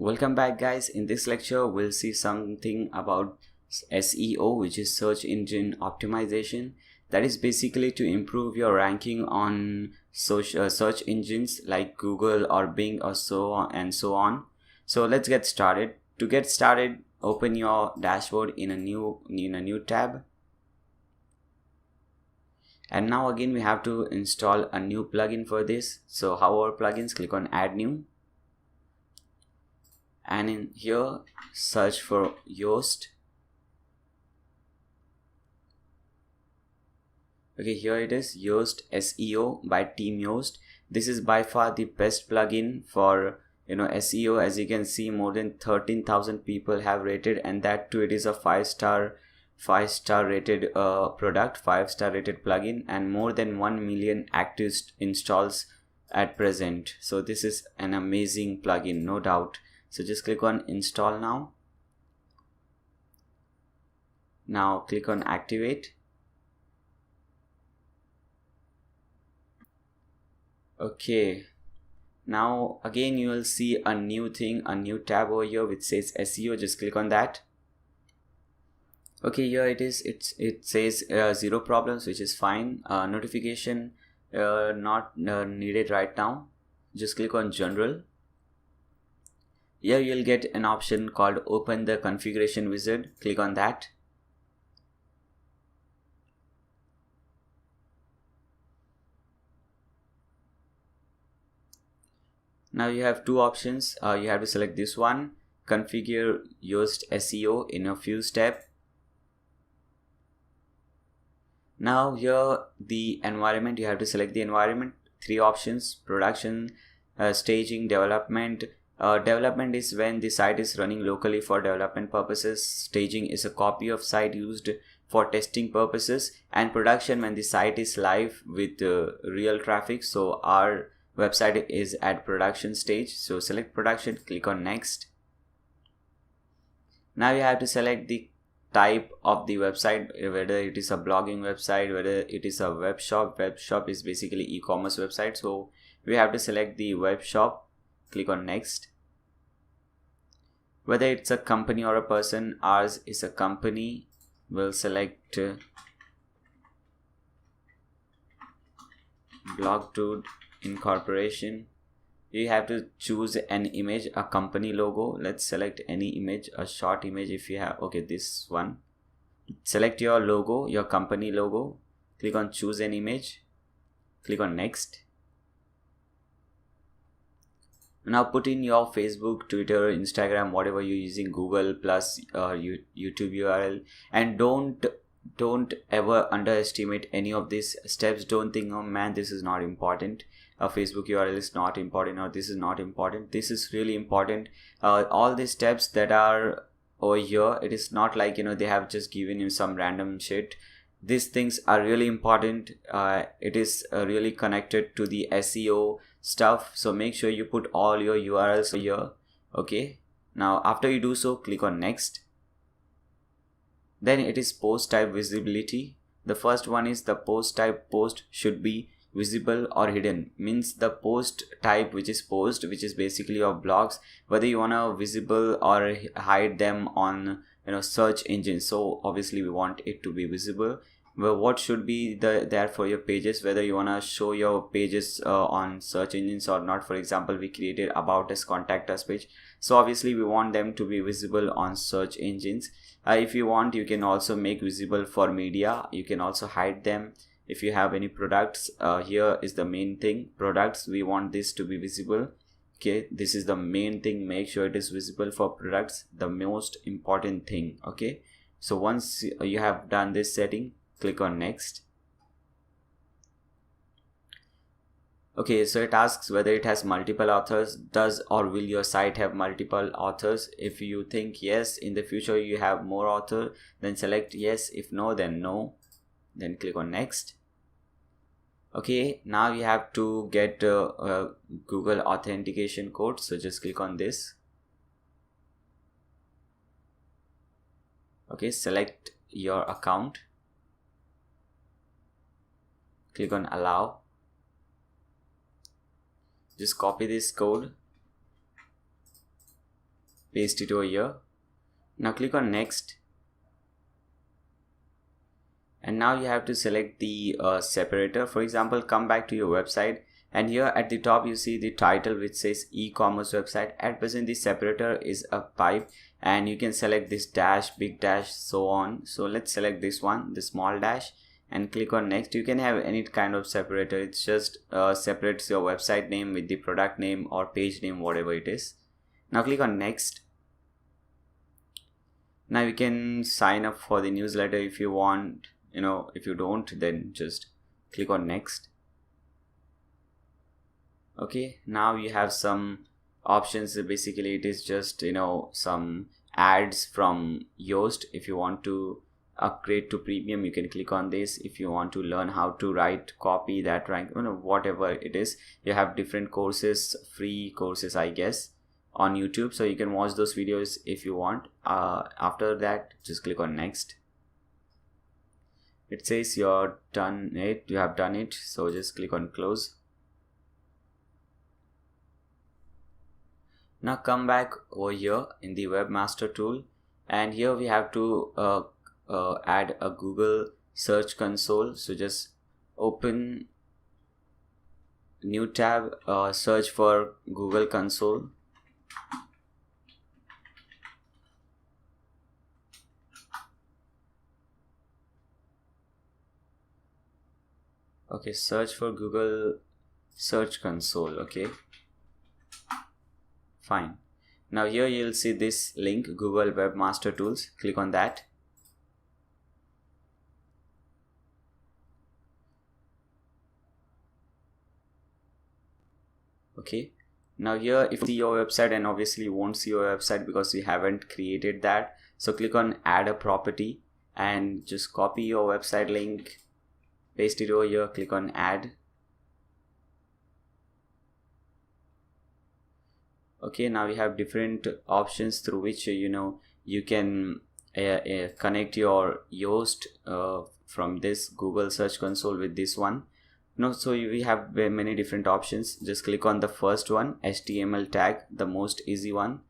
Welcome back, guys. In this lecture we'll see something about SEO, which is search engine optimization. That is basically to improve your ranking on search engines like Google or Bing or so on and so on. So let's get started. To get started, open your dashboard in a new tab. And now again we have to install a new plugin for this. So how are plugins? Click on add new, and in here search for Yoast. Okay, here it is, Yoast SEO by Team Yoast. This is by far the best plugin for SEO. As you can see, more than 13,000 people have rated, and that too it is a 5-star rated product, 5-star rated plugin, and more than 1 million active installs at present. So this is an amazing plugin, no doubt. So just click on install now. Now click on activate. Okay, now again you will see a new tab over here which says SEO. Just click on that. Okay, here it is. It says 0 problems, which is fine. Notification not needed right now. Just click on general. Here you'll get an option called open the configuration wizard. Click on that. Now you have two options. You have to select this one, configure Yoast SEO in a few steps. Now here the environment, you have to select the environment. 3 options: production, staging, development. Development is when the site is running locally for development purposes. Staging is a copy of site used for testing purposes, and production when the site is live with real traffic. So our website is at production stage. So select production, click on next. Now you have to select the type of the website, whether it is a blogging website, whether it is a web shop. Web shop is basically e-commerce website, so we have to select the web shop. Click on next. Whether it's a company or a person, ours is a company. We'll select Blog Dude Incorporation. You have to choose an image, a company logo. Let's select any image, a short image if you have. Okay, this one. Select your logo, your company logo. Click on choose an image. Click on next. Now put in your Facebook, Twitter, Instagram, whatever you're using, Google plus YouTube URL, and don't ever underestimate any of these steps. Don't think, oh man, this is not important, a Facebook URL is not important, or this is not important. This is really important. All these steps that are over here, it is not like they have just given you some random shit. These things are really important. It is really connected to the SEO stuff, so make sure you put all your URLs here. Okay, now after you do so, click on next. Then it is post type visibility. The first one is the post type. Post should be visible or hidden. Means the post type, which is post, which is basically your blogs, whether you want to visible or hide them on search engines. So obviously we want it to be visible. Well, what should be there for your pages, whether you want to show your pages on search engines or not. For example, we created about us, contact us page, so obviously we want them to be visible on search engines. If you want, you can also make visible for media. You can also hide them. If you have any products, here is the main thing, products, we want this to be visible. Okay, this is the main thing, make sure it is visible for products, the most important thing. Okay, so once you have done this setting, click on next. Okay, so it asks whether it has multiple authors. Does or will your site have multiple authors? If you think yes, in the future you have more author, then select yes. If no, then no. Then click on next. Okay, now you have to get Google authentication code, so just click on this. Okay, select your account. Click on allow. Just copy this code paste it over here. Now click on next, and now you have to select the separator. For example, come back to your website, and here at the top you see the title which says e-commerce website. At present the separator is a pipe, and you can select this dash, big dash, so on. So let's select this one, the small dash, and click on next. You can have any kind of separator. It's just separates your website name with the product name or page name, whatever it is. Now click on next. Now you can sign up for the newsletter if you want. If you don't, then just click on next. Okay, now you have some options. Basically it is just some ads from Yoast. If you want to upgrade to premium, you can click on this. If you want to learn how to write copy that rank, whatever it is, you have different courses, free courses I guess, on YouTube, so you can watch those videos if you want. After that, just click on next. It says you have done it, so just click on close. Now come back over here in the webmaster tool, and here we have to add a Google search console. So just open new tab, search for Google console. Okay, search for Google search console. Okay, fine. Now here you'll see this link, Google Webmaster Tools. Click on that. Okay, now here if you see your website, and obviously you won't see your website because we haven't created that, so click on add a property and just copy your website link, paste it over here, click on add. Okay, now we have different options through which you can connect your Yoast from this Google search console with this one. So we have many different options. Just click on the first one, HTML tag, the most easy one.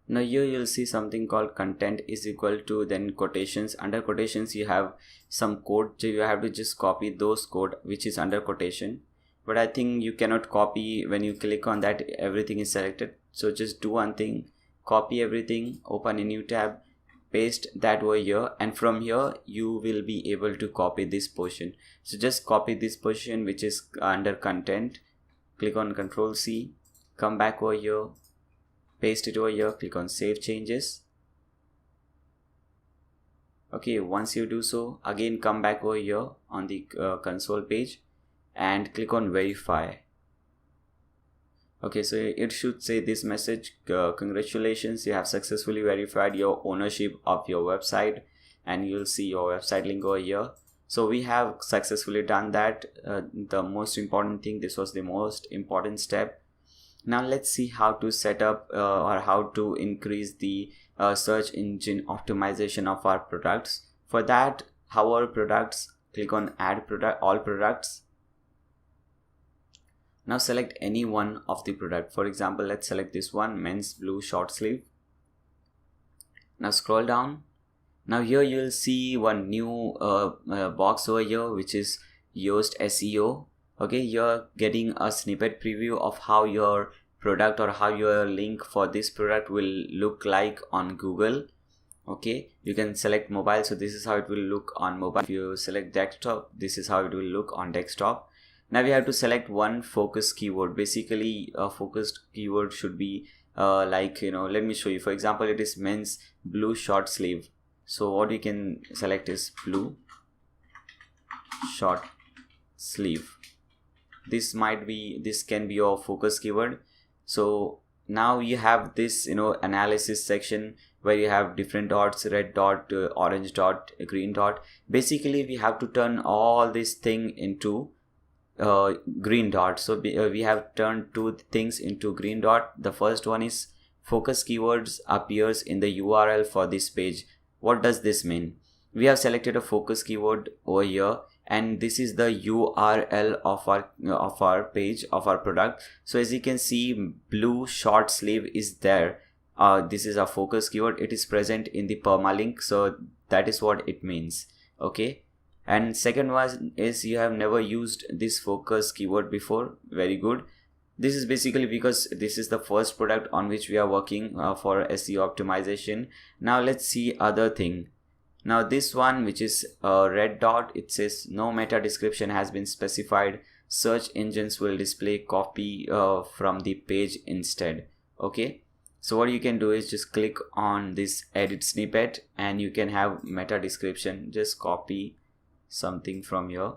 Now here you'll see something called content is equal to, then quotations. Under quotations you have some code, so you have to just copy those code which is under quotation. But I think you cannot copy. When you click on that, everything is selected. So just do one thing, copy everything, open a new tab, paste that over here, and from here you will be able to copy this portion. So just copy this portion which is under content, click on Ctrl C, come back over here, paste it over here, click on save changes. Okay, once you do so, again come back over here on the console page and click on verify. Okay, so it should say this message, congratulations, you have successfully verified your ownership of your website, and you'll see your website link over here. So we have successfully done that. The most important thing, this was the most important step. Now let's see how to set up or how to increase the search engine optimization of our products. For that, our products, click on add product, all products. Now select any one of the product. For example, let's select this one, men's blue short sleeve. Now scroll down. Now here you'll see one new box over here which is Yoast SEO. Okay, you're getting a snippet preview of how your product or how your link for this product will look like on Google. Okay, you can select mobile, so this is how it will look on mobile. If you select desktop, this is how it will look on desktop. Now we have to select one focus keyword. Basically a focused keyword should be let me show you. For example, it is men's blue short sleeve. So what you can select is blue short sleeve. This can be your focus keyword. So now you have this analysis section where you have different dots, red dot, orange dot, green dot. Basically we have to turn all this thing into green dot. So we have turned two things into green dot. The first one is focus keywords appears in the URL for this page. What does this mean? We have selected a focus keyword over here, and this is the URL of our page, of our product. So as you can see, blue short sleeve is there this is a focus keyword, it is present in the permalink, so that is what it means. Okay, and second one is you have never used this focus keyword before. Very good. This is basically because this is the first product on which we are working for SEO optimization. Now let's see other thing. Now this one, which is a red dot, it says no meta description has been specified. Search engines will display copy from the page instead. Okay, so what you can do is just click on this edit snippet and you can have meta description. Just copy something from here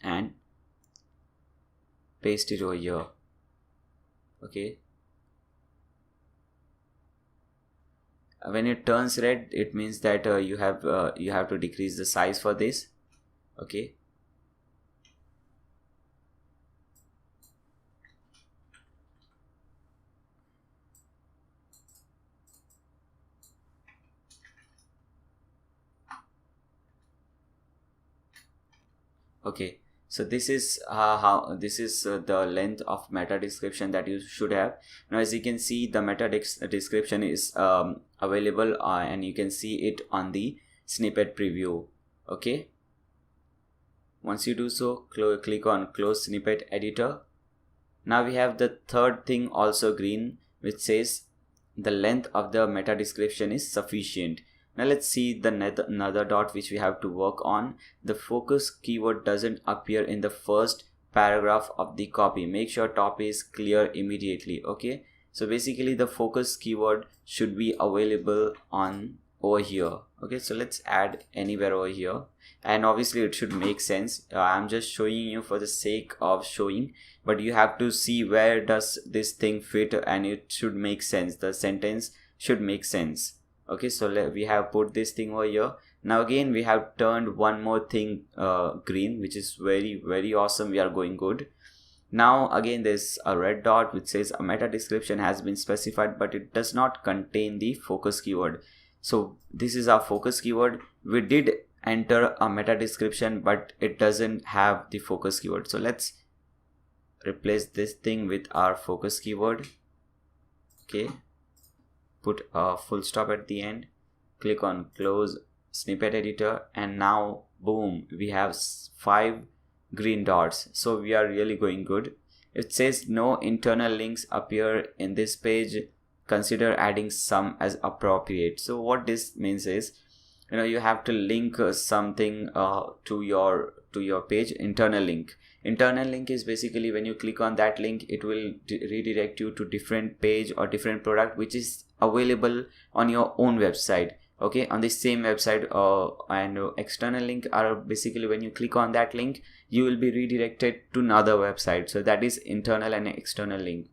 and paste it over here. Okay, when it turns red, it means that you have to decrease the size for this. Okay, okay, so this is the length of meta description that you should have. Now as you can see, the meta description is available and you can see it on the snippet preview. Okay, once you do so, click on close snippet editor. Now we have the third thing also green, which says the length of the meta description is sufficient. Now let's see the another dot which we have to work on. The focus keyword doesn't appear in the first paragraph of the copy. Make sure top is clear immediately. Okay, so basically the focus keyword should be available on over here. Okay, so let's add anywhere over here, and obviously it should make sense. I'm just showing you for the sake of showing, but you have to see where does this thing fit and it should make sense. The sentence should make sense. Okay, so we have put this thing over here. Now again we have turned one more thing green, which is very awesome. We are going good. Now again there's a red dot which says a meta description has been specified, but it does not contain the focus keyword. So this is our focus keyword. We did enter a meta description, but it doesn't have the focus keyword. So let's replace this thing with our focus keyword. Okay, put a full stop at the end, click on close snippet editor, and now boom, we have 5 green dots. So we are really going good. It says no internal links appear in this page, consider adding some as appropriate. So what this means is, you have to link something to your page. Internal link is basically when you click on that link, it will redirect you to different page or different product which is available on your own website. Okay, on the same website. And external link are basically when you click on that link, you will be redirected to another website. So that is internal and external link.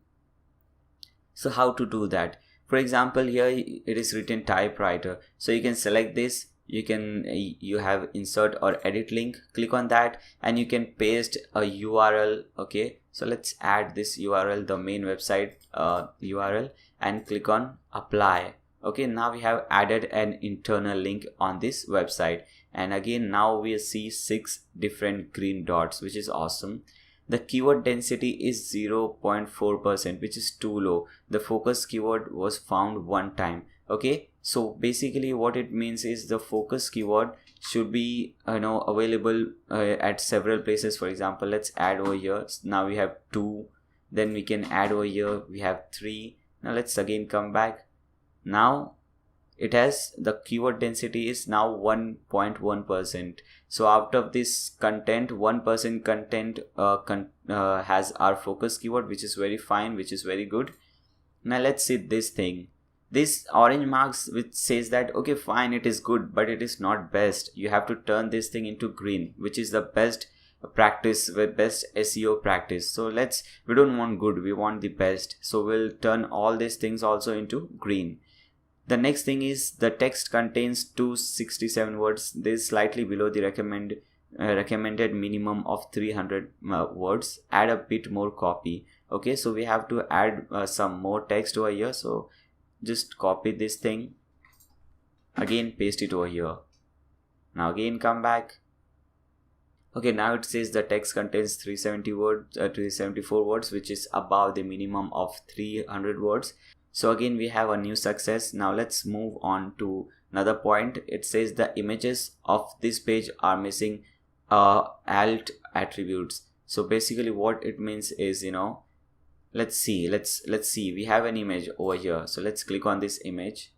So how to do that? For example, here it is written typewriter, so you can select this. You have insert or edit link, click on that and you can paste a URL. Okay, so let's add this URL, the main website URL, and click on apply. Okay, now we have added an internal link on this website, and again now we see 6 different green dots, which is awesome. The keyword density is 0.4%, which is too low. The focus keyword was found one time. Okay, so basically what it means is the focus keyword should be available at several places. For example, let's add over here. Now we have 2, then we can add over here, we have 3. Now let's again come back. Now it has the keyword density is now 1.1%. so out of this content, 1% content has our focus keyword, which is very fine, which is very good. Now let's see this thing, this orange marks which says that okay fine, it is good, but it is not best. You have to turn this thing into green, which is the best practice, with best SEO practice. So we don't want good, we want the best. So we'll turn all these things also into green. The next thing is the text contains 267 words. This is slightly below the recommended minimum of 300 words. Add a bit more copy. Okay, so we have to add some more text over here. So just copy this thing, again paste it over here. Now again come back. Okay, now it says the text contains 370 words, 374 words, which is above the minimum of 300 words. So again, we have a new success. Now let's move on to another point. It says the images of this page are missing alt attributes. So basically what it means is, let's see, we have an image over here. So let's click on this image,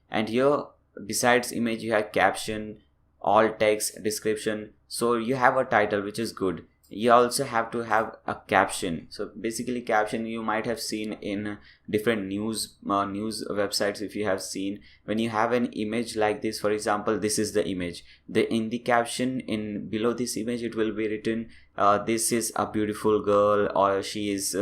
and here besides image you have caption, alt text, description. So you have a title, which is good. You also have to have a caption. So basically caption you might have seen in different news websites. If you have seen, when you have an image like this, for example, this is the image, in the caption in below this image it will be written this is a beautiful girl, or she is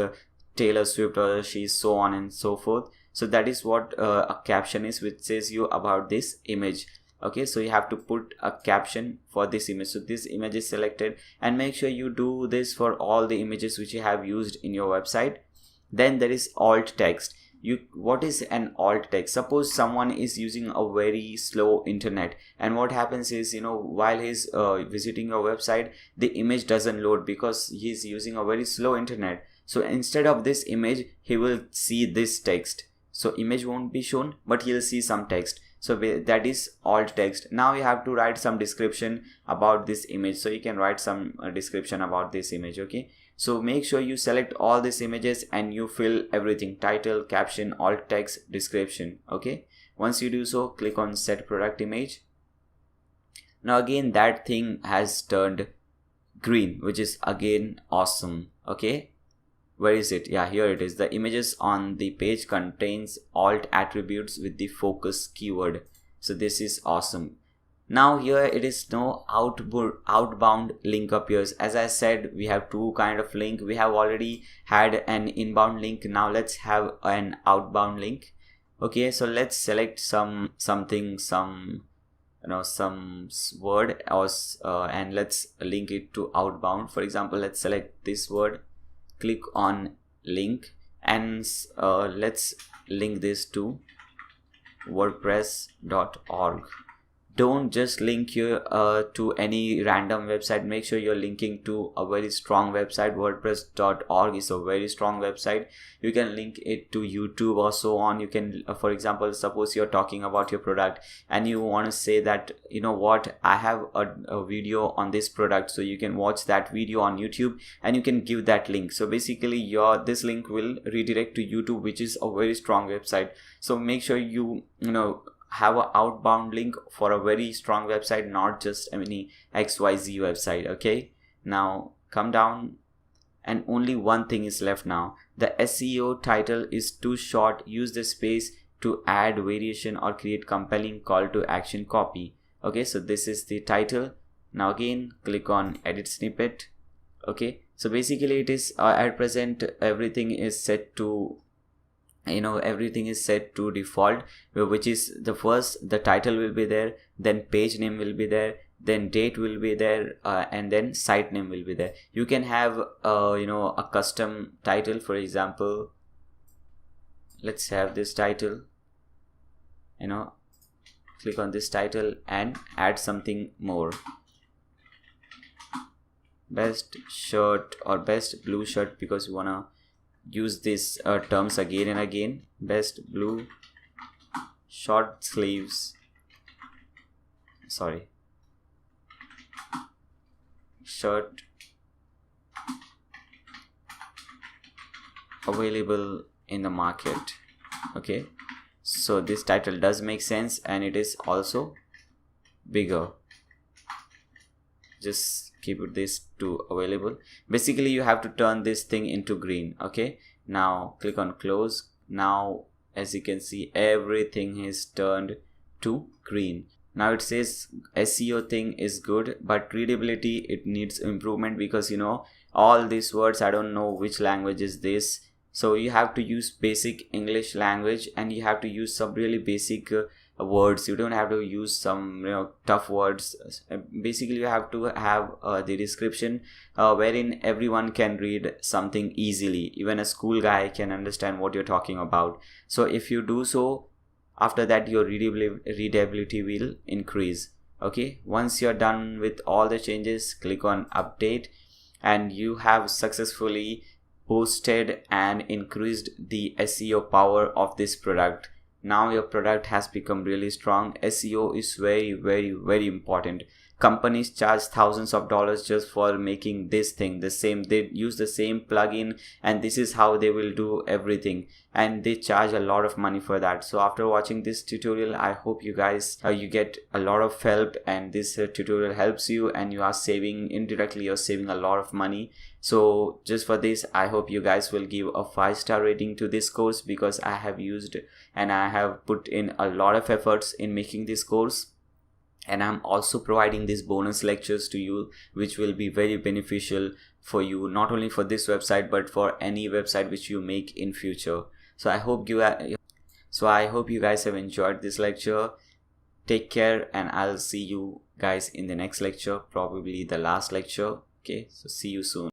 Taylor Swift, or she is so on and so forth. So that is what a caption is, which says you about this image. Okay, so you have to put a caption for this image. So this image is selected, and make sure you do this for all the images which you have used in your website. Then there is alt text. What is an alt text? Suppose someone is using a very slow internet, and what happens is, while he's visiting your website, the image doesn't load because he's using a very slow internet. So instead of this image, he will see this text. So image won't be shown, but he'll see some text. So that is alt text. Now you have to write some description about this image. So you can write some description about this image. Okay, so make sure you select all these images and you fill everything: title, caption, alt text, description. Okay, once you do so, click on set product image. Now again that thing has turned green, which is again awesome. Okay, where is it? Yeah, here it is. The images on the page contains alt attributes with the focus keyword. So this is awesome. Now here it is no outbound link appears. As I said, we have two kind of link. We have already had an inbound link. Now let's have an outbound link. Okay, so let's select some word, and let's link it to outbound. For example, let's select this word, click on link, and let's link this to wordpress.org. Don't just link here to any random website. Make sure you're linking to a very strong website. Wordpress.org is a very strong website. You can link it to YouTube or so on. You can, for example, suppose you're talking about your product and you want to say that, I have a video on this product, so you can watch that video on YouTube and you can give that link. So basically this link will redirect to YouTube, which is a very strong website. So make sure you have an outbound link for a very strong website, not just any XYZ website. Okay, now come down, and only one thing is left now. The SEO title is too short. Use the space to add variation or create compelling call to action copy. Okay, so this is the title. Now again click on edit snippet. Okay, so basically it is at present everything is set to default, which is the title will be there, then page name will be there, then date will be there, and then site name will be there. You can have a custom title. For example, let's have this title, click on this title and add something more: best shirt or best blue shirt, because you wanna use these terms again and again. Best blue short sleeves, shirt available in the market. Okay, so this title does make sense, and it is also bigger. Just keep this to available. Basically you have to turn this thing into green. Okay, now click on close. Now as you can see, everything is turned to green. Now it says SEO thing is good, but readability, it needs improvement, because all these words, I don't know which language is this. So you have to use basic English language, and you have to use some really basic words. You don't have to use some tough words. Basically you have to have the description wherein everyone can read something easily. Even a school guy can understand what you're talking about. So if you do so, after that your readability will increase. Okay, once you're done with all the changes, click on update, and you have successfully boosted and increased the SEO power of this product. Now your product has become really strong. SEO is very, very, very important. Companies charge thousands of dollars just for making this thing the same. They use the same plugin, and this is how they will do everything, and they charge a lot of money for that. So after watching this tutorial, I hope you guys you get a lot of help, and this tutorial helps you, and you are saving, indirectly you're saving a lot of money. So just for this, I hope you guys will give a 5-star rating to this course, because I have used and I have put in a lot of efforts in making this course. And I'm also providing these bonus lectures to you, which will be very beneficial for you, not only for this website but for any website which you make in future. So I hope you guys have enjoyed this lecture. Take care, and I'll see you guys in the next lecture, probably the last lecture. Okay, so see you soon.